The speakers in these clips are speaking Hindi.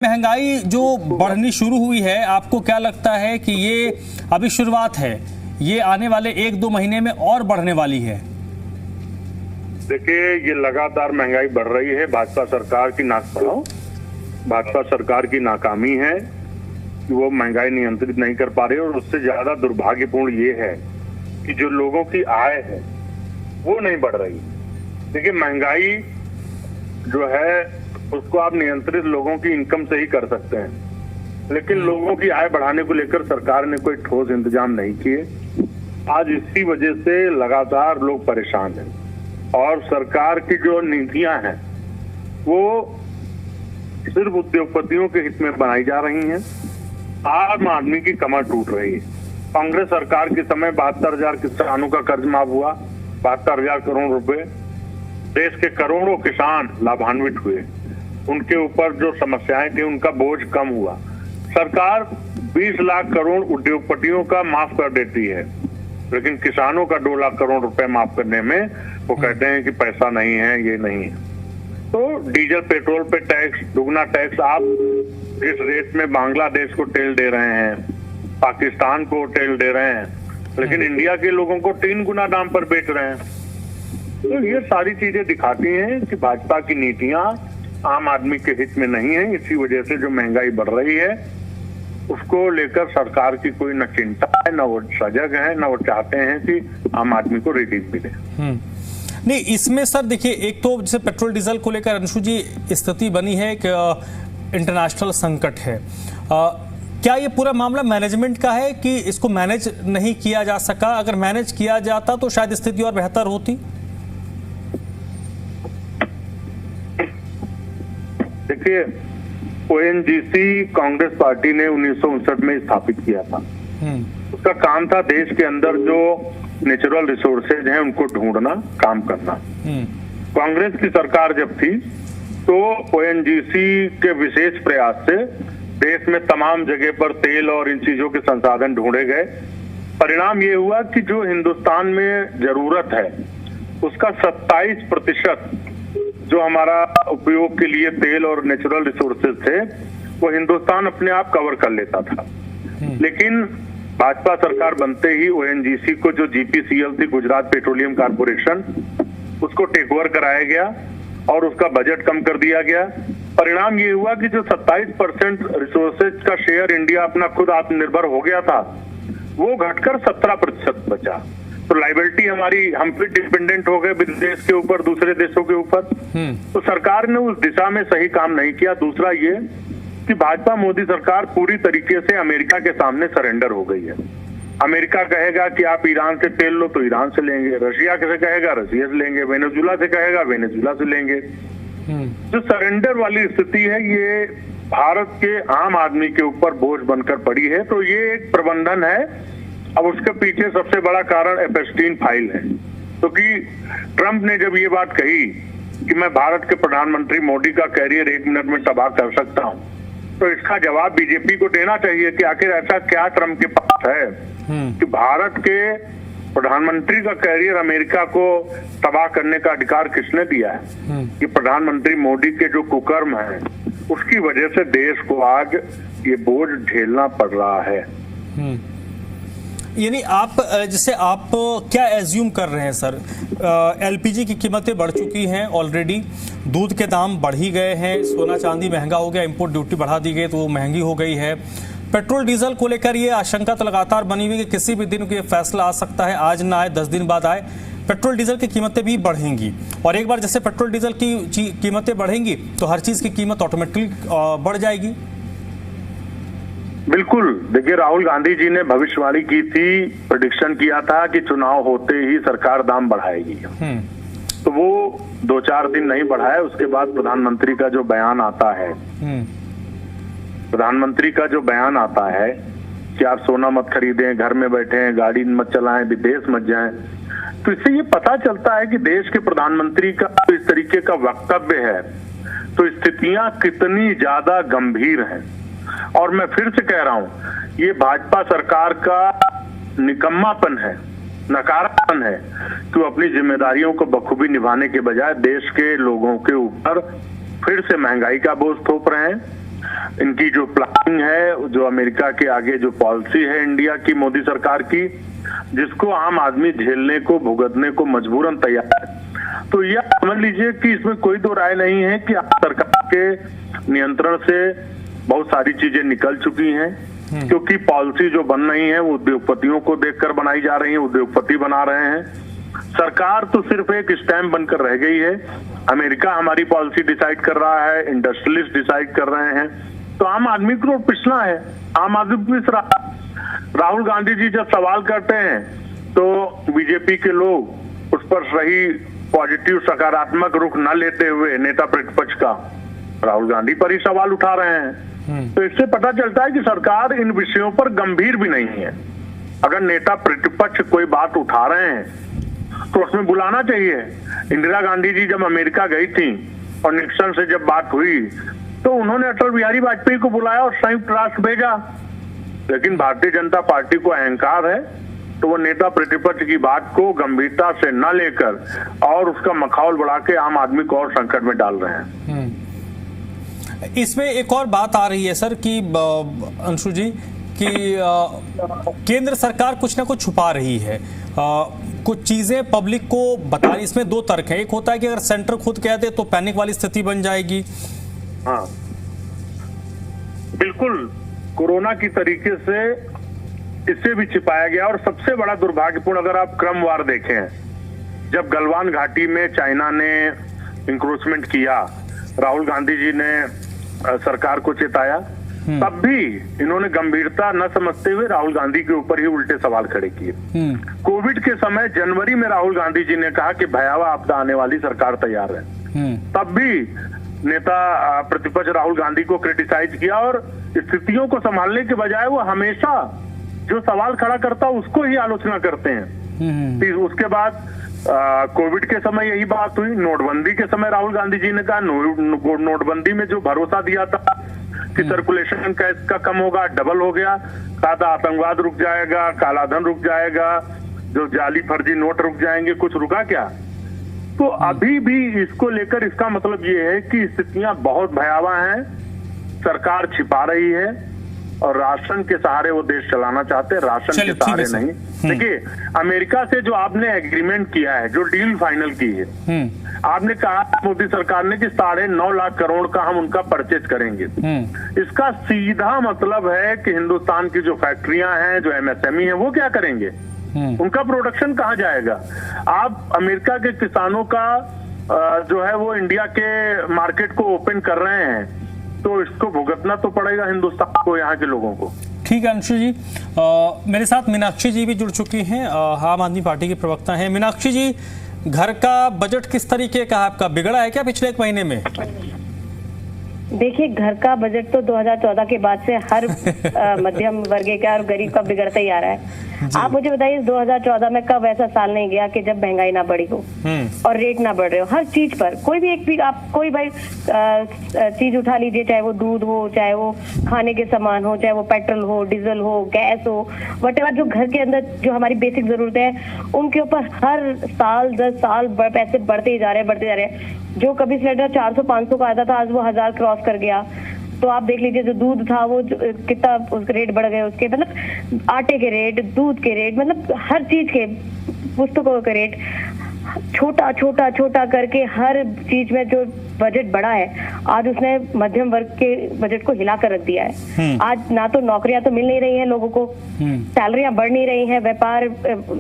महंगाई जो बढ़नी शुरू हुई है, आपको क्या लगता है कि ये अभी शुरुआत है, ये आने वाले 1-2 महीने में और बढ़ने वाली है? देखिए, ये लगातार महंगाई बढ़ रही है। भाजपा सरकार की नाकामी है कि वो महंगाई नियंत्रित नहीं कर पा रही, और उससे ज्यादा दुर्भाग्यपूर्ण ये है कि जो लोगों की आय है वो नहीं बढ़ रही। देखिए, महंगाई जो है उसको आप नियंत्रित लोगों की इनकम से ही कर सकते हैं, लेकिन लोगों की आय बढ़ाने को लेकर सरकार ने कोई ठोस इंतजाम नहीं किए। आज इसी वजह से लगातार लोग परेशान हैं, और सरकार की जो नीतियां हैं वो सिर्फ उद्योगपतियों के हित में बनाई जा रही हैं। आम आदमी की कमर टूट रही है। कांग्रेस सरकार के समय 72,000 किसानों का कर्ज माफ हुआ, 72,000 करोड़ रुपए। देश के करोड़ों किसान लाभान्वित हुए, उनके ऊपर जो समस्याएं थी उनका बोझ कम हुआ। सरकार 20 लाख करोड़ उद्योगपतियों का माफ कर देती है, लेकिन किसानों का 2 लाख करोड़ रुपए माफ करने में वो कहते हैं कि पैसा नहीं है, ये नहीं है। तो डीजल पेट्रोल पे टैक्स, दुगना टैक्स। आप जिस रेट में बांग्लादेश को तेल दे रहे हैं, पाकिस्तान को तेल दे रहे हैं, लेकिन इंडिया के लोगों को 3 गुना दाम पर बेच रहे हैं। तो ये सारी चीजें दिखाती हैं कि भाजपा की नीतियां आम आदमी के हित में नहीं है। इसी वजह से जो महंगाई बढ़ रही है उसको लेकर सरकार की कोई न चिंता है, न वो सजग है, न वो चाहते हैं कि आम आदमी को रिलीफ मिले। नहीं, इसमें सर देखिए, एक तो जैसे पेट्रोल डीजल को लेकर अंशु जी स्थिति बनी है कि इंटरनेशनल संकट है। क्या ये पूरा मामला मैनेजमेंट का है कि इसको मैनेज नहीं किया जा सका? अगर मैनेज किया जाता तो शायद स्थिति और बेहतर होती। देखिए, ओएनजीसी कांग्रेस पार्टी ने 1959 में स्थापित किया था। उसका काम था देश के अंदर जो नेचुरल रिसोर्सेज हैं उनको ढूंढना, काम करना। कांग्रेस की सरकार जब थी तो ओएनजीसी के विशेष प्रयास से देश में तमाम जगह पर तेल और इन चीजों के संसाधन ढूंढे गए। परिणाम ये हुआ कि जो हिंदुस्तान में जरूरत है उसका 27% जो हमारा उपयोग के लिए तेल और नेचुरल रिसोर्सेज थे वो हिंदुस्तान अपने आप कवर कर लेता था। लेकिन भाजपा सरकार बनते ही ओएनजीसी को, जो जीपीसीएल थी, गुजरात पेट्रोलियम कॉर्पोरेशन, उसको टेक ओवर कराया गया और उसका बजट कम कर दिया गया। परिणाम ये हुआ कि जो 27% रिसोर्सेज का शेयर इंडिया अपना खुद आत्मनिर्भर हो गया था वो घटकर 17% बचा। तो लाइबिलिटी हमारी, हम फिर डिपेंडेंट हो गए विदेश के ऊपर, दूसरे देशों के ऊपर। तो सरकार ने उस दिशा में सही काम नहीं किया। दूसरा ये कि भाजपा मोदी सरकार पूरी तरीके से अमेरिका के सामने सरेंडर हो गई है। अमेरिका कहेगा कि आप ईरान से तेल लो तो ईरान से लेंगे, रशिया से कहेगा रशिया से लेंगे, वेनेजुला से कहेगा वेनेजुला से लेंगे। जो सरेंडर वाली स्थिति है ये भारत के आम आदमी के ऊपर बोझ बनकर पड़ी है। तो ये एक प्रबंधन है। अब उसके पीछे सबसे बड़ा कारण एपस्टीन फाइल है, क्योंकि ट्रंप ने जब ये बात कही कि मैं भारत के प्रधानमंत्री मोदी का कैरियर 1 मिनट में तबाह कर सकता हूं, तो इसका जवाब बीजेपी को देना चाहिए कि आखिर ऐसा क्या ट्रंप के पास है कि भारत के प्रधानमंत्री का कैरियर अमेरिका को तबाह करने का अधिकार किसने दिया है? कि प्रधानमंत्री मोदी के जो कुकर्म है उसकी वजह से देश को आज ये बोझ झेलना पड़ रहा है। यानी आप जैसे आप क्या एज्यूम कर रहे हैं सर? एलपीजी की कीमतें बढ़ चुकी हैं ऑलरेडी, दूध के दाम बढ़ ही गए हैं, सोना चांदी महंगा हो गया, इंपोर्ट ड्यूटी बढ़ा दी गई तो वो महंगी हो गई है। पेट्रोल डीजल को लेकर ये आशंका तो लगातार बनी हुई है कि किसी भी दिन ये फैसला आ सकता है, आज ना आए 10 दिन बाद आए, पेट्रोल डीजल की कीमतें भी बढ़ेंगी। और एक बार जैसे पेट्रोल डीजल की कीमतें बढ़ेंगी तो हर चीज की कीमत ऑटोमेटिकली बढ़ जाएगी। बिल्कुल। देखिए, राहुल गांधी जी ने भविष्यवाणी की थी, प्रेडिक्शन किया था कि चुनाव होते ही सरकार दाम बढ़ाएगी। तो वो 2-4 दिन नहीं बढ़ाया। उसके बाद प्रधानमंत्री का जो बयान आता है कि आप सोना मत खरीदें, घर में बैठे, गाड़ी मत चलाएं, विदेश मत जाएं, तो इससे ये पता चलता है कि देश के प्रधानमंत्री का इस तरीके का वक्तव्य है तो स्थितियां कितनी ज्यादा गंभीर हैं। और मैं फिर से कह रहा हूं, ये भाजपा सरकार का निकम्मापन है, नकारापन है कि वो अपनी जिम्मेदारियों को बखूबी निभाने के बजाय देश के लोगों के ऊपर फिर से महंगाई का बोझ थोप रहे हैं। इनकी जो प्लानिंग है, जो अमेरिका के आगे जो पॉलिसी है इंडिया की, मोदी सरकार की, जिसको आम आदमी झेलने को, भुगतने को मजबूरन तैयार है। तो यह समझ लीजिए कि इसमें कोई दो राय नहीं है कि सरकार के नियंत्रण से बहुत सारी चीजें निकल चुकी हैं, क्योंकि पॉलिसी जो बन रही है वो उद्योगपतियों को देखकर बनाई जा रही है, उद्योगपति बना रहे हैं। सरकार तो सिर्फ एक स्टैम्प बनकर रह गई है। अमेरिका हमारी पॉलिसी डिसाइड कर रहा है, इंडस्ट्रियलिस्ट डिसाइड कर रहे हैं, तो आम आदमी को पिसना है, आम आदमी पिस रहा। राहुल गांधी जी जब सवाल करते हैं तो बीजेपी के लोग उस पर सही पॉजिटिव सकारात्मक रुख न लेते हुए नेता प्रतिपक्ष का राहुल गांधी पर ही सवाल उठा रहे हैं। तो इससे पता चलता है कि सरकार इन विषयों पर गंभीर भी नहीं है। अगर नेता प्रतिपक्ष कोई बात उठा रहे हैं तो उसमें बुलाना चाहिए। इंदिरा गांधी जी जब अमेरिका गई थी और निक्सन से जब बात हुई तो उन्होंने अटल बिहारी वाजपेयी को बुलाया और संयुक्त राष्ट्र भेजा। लेकिन भारतीय जनता पार्टी को अहंकार है, तो वो नेता प्रतिपक्ष की बात को गंभीरता से न लेकर और उसका मखौल बढ़ा के आम आदमी को और संकट में डाल रहे हैं। इसमें एक और बात आ रही है सर कि अंशु जी कि केंद्र सरकार कुछ ना कुछ छुपा रही है, कुछ चीजें पब्लिक को बता रही। इसमें दो तर्क है, एक होता है कि अगर सेंटर खुद कह दे तो पैनिक वाली स्थिति बन जाएगी। हाँ बिल्कुल, कोरोना की तरीके से इससे भी छिपाया गया। और सबसे बड़ा दुर्भाग्यपूर्ण, अगर आप क्रमवार देखें, जब गलवान घाटी में चाइना ने इंक्रोचमेंट किया, राहुल गांधी जी ने सरकार को चेताया, तब भी इन्होंने गंभीरता न समझते हुए राहुल गांधी के ऊपर ही उल्टे सवाल खड़े किए। कोविड के समय जनवरी में राहुल गांधी जी ने कहा कि भयावह आपदा आने वाली, सरकार तैयार है। तब भी नेता प्रतिपक्ष राहुल गांधी को क्रिटिसाइज किया और स्थितियों को संभालने के बजाय वो हमेशा जो सवाल खड़ा करता उसको ही आलोचना करते हैं। फिर उसके बाद कोविड के समय यही बात हुई। नोटबंदी के समय राहुल गांधी जी ने कहा नोटबंदी में जो भरोसा दिया था कि सर्कुलेशन का कम होगा, डबल हो गया। कहा था आतंकवाद रुक जाएगा, कालाधन रुक जाएगा, जो जाली फर्जी नोट रुक जाएंगे, कुछ रुका क्या? तो अभी भी इसको लेकर इसका मतलब ये है कि स्थितियां बहुत भयावह हैं, सरकार छिपा रही है और राशन के सहारे वो देश चलाना चाहते हैं, राशन के सहारे नहीं। देखिए, अमेरिका से जो आपने एग्रीमेंट किया है, जो डील फाइनल की है, आपने कहा मोदी सरकार ने कि 9.5 लाख करोड़ का हम उनका परचेज करेंगे। इसका सीधा मतलब है कि हिंदुस्तान की जो फैक्ट्रियां हैं, जो एमएसएमई है, वो क्या करेंगे? उनका प्रोडक्शन कहाँ जाएगा? आप अमेरिका के किसानों का जो है वो इंडिया के मार्केट को ओपन कर रहे हैं, तो इसको भुगतना तो पड़ेगा हिंदुस्तान को, यहाँ के लोगों को। ठीक है अंशु जी, मेरे साथ मीनाक्षी जी भी जुड़ चुकी हैं, आम आदमी पार्टी के प्रवक्ता हैं। मीनाक्षी जी, घर का बजट किस तरीके का आपका बिगड़ा है क्या पिछले 1 महीने में? देखिए, घर का बजट तो 2014 के बाद से हर मध्यम वर्ग का और गरीब का बिगड़ता ही आ रहा है। आप मुझे बताइए, 2014 में कब ऐसा साल नहीं गया कि जब महंगाई ना बढ़ी हो और रेट ना बढ़ रहे हो हर चीज पर। कोई भी एक भी आप कोई भाई चीज उठा लीजिए, चाहे वो दूध हो, चाहे वो खाने के सामान हो, चाहे वो पेट्रोल हो, डीजल हो, गैस हो, व्हाटएवर, जो घर के अंदर जो हमारी बेसिक जरूरतें हैं उनके ऊपर हर साल 10 साल पैसे बढ़ते ही जा रहे हैं। जो कभी सिलेंडर 400-500 का आता था, आज वो 1000 क्रॉस कर गया। तो आप देख लीजिए, जो दूध था वो कितना उसके रेट बढ़ गए, उसके मतलब आटे के रेट, दूध के रेट, मतलब हर चीज के, पुस्तकों के रेट, छोटा करके हर चीज में जो बजट बढ़ा है, आज उसने मध्यम वर्ग के बजट को हिला कर रख दिया है। आज ना तो नौकरियां तो मिल नहीं रही हैं लोगों को, सैलरियां बढ़ नहीं रही हैं, व्यापार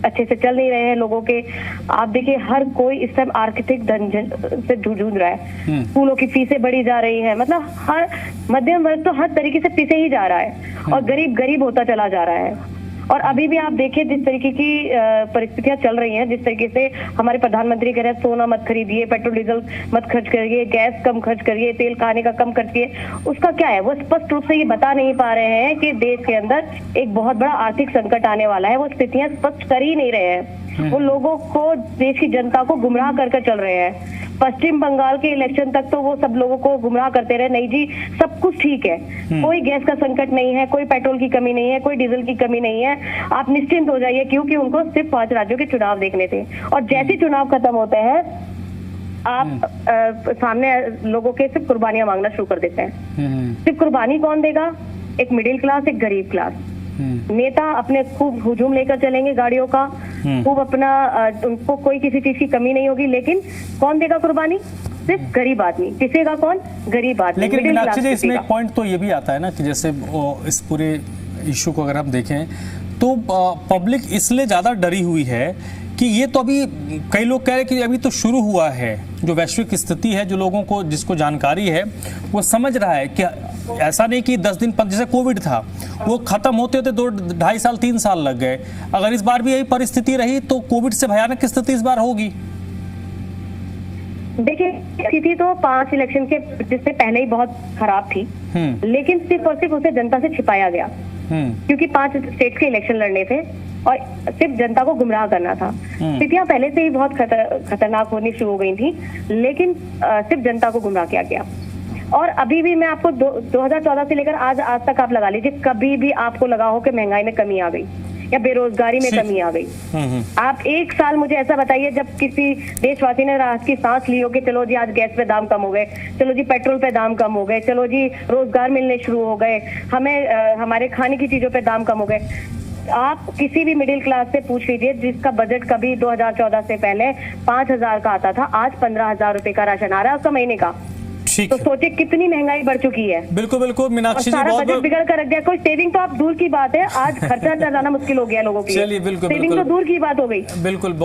अच्छे से चल नहीं रहे हैं लोगों के। आप देखिए, हर कोई इस टाइम आर्थिक झंझट से जूझ रहा है। स्कूलों की फीसें बढ़ी जा रही है, मतलब हर मध्यम वर्ग तो हर तरीके से पिसे ही जा रहा है और गरीब होता चला जा रहा है। और अभी भी आप देखिए जिस तरीके की परिस्थितियां चल रही हैं, जिस तरीके से हमारे प्रधानमंत्री कह रहे हैं सोना मत खरीदिए, पेट्रोल डीजल मत खर्च करिए, गैस कम खर्च करिए, तेल खाने का कम खर्च करिए, उसका क्या है? वो स्पष्ट रूप से ये बता नहीं पा रहे हैं कि देश के अंदर एक बहुत बड़ा आर्थिक संकट आने वाला है। वो स्थितियां स्पष्ट कर ही नहीं रहे हैं। वो लोगों को, देश की जनता को गुमराह कर चल रहे हैं। पश्चिम बंगाल के इलेक्शन तक तो वो सब लोगों को गुमराह करते रहे, नहीं जी सब कुछ ठीक है, कोई गैस का संकट नहीं है, कोई पेट्रोल की कमी नहीं है, कोई डीजल की कमी नहीं है, आप निश्चिंत हो जाइए, क्योंकि उनको सिर्फ 5 राज्यों के चुनाव देखने थे। और जैसे चुनाव खत्म होते हैं, आप सामने लोगों के सिर्फ कुर्बानियां मांगना शुरू कर देते हैं। सिर्फ कुर्बानी कौन देगा? एक मिडिल क्लास, एक गरीब क्लास। नेता अपने खूब हुजूम लेकर चलेंगे गाड़ियों का, खूब अपना, उनको कोई किसी चीज की कमी नहीं होगी, लेकिन कौन देगा कुर्बानी? सिर्फ गरीब आदमी। पिसेगा कौन? गरीब आदमी। लेकिन मिडिल मीनाक्षी जी, क्लास इसमें पिसेगा। एक पॉइंट तो ये भी आता है ना कि जैसे इस पूरे इशू को अगर हम देखें तो पब्लिक इसलिए ज़्यादा डरी हुई है कि ये तो अभी कई लोग कह रहे हैं कि अभी तो शुरू हुआ है। जो वैश्विक स्थिति है, जो लोगों को जिसको जानकारी है वो समझ रहा है कि ऐसा नहीं कि 10 दिन जैसे कोविड था वो खत्म होते होते 2-2.5 साल 3 साल लग गए। अगर इस बार भी यही परिस्थिति रही तो कोविड से भयानक स्थिति इस बार होगी। देखिए, स्थिति तो 5 इलेक्शन के जिससे पहले ही बहुत खराब थी, लेकिन सिर्फ और सिर्फ उसे जनता से छिपाया गया, क्योंकि 5 स्टेट के इलेक्शन लड़ने थे और सिर्फ जनता को गुमराह करना था। स्थितियां पहले से ही बहुत खतरनाक होनी शुरू हो गई थी, लेकिन सिर्फ जनता को गुमराह किया गया। और अभी भी मैं आपको 2014 से लेकर आज तक आप लगा लीजिए, कभी भी आपको लगा हो कि महंगाई में कमी आ गई या बेरोजगारी में कमी आ गई? आप एक साल मुझे ऐसा बताइए जब किसी देशवासी ने राहत की सांस ली हो कि चलो जी आज गैस पे दाम कम हो गए, चलो जी पेट्रोल पे दाम कम हो गए, चलो जी रोजगार मिलने शुरू हो गए, हमें हमारे खाने की चीजों पे दाम कम हो गए। आप किसी भी मिडिल क्लास से पूछ लीजिए जिसका बजट कभी 2014 से पहले 5,000 का आता था, आज 15,000 रुपए का राशन आ रहा है उसका महीने का। ठीक तो है। सोचिए कितनी महंगाई बढ़ चुकी है। बिल्कुल बिल्कुल मीनाक्षी जी, सारा बहुत बजट बिगड़ कर रख दिया। कोई सेविंग तो आप दूर की बात है, आज खर्चा जाना मुश्किल हो गया लोगों के लिए। चलिए, बिल्कुल सेविंग तो बिल्कुल दूर की बात हो गई। बिल्कुल।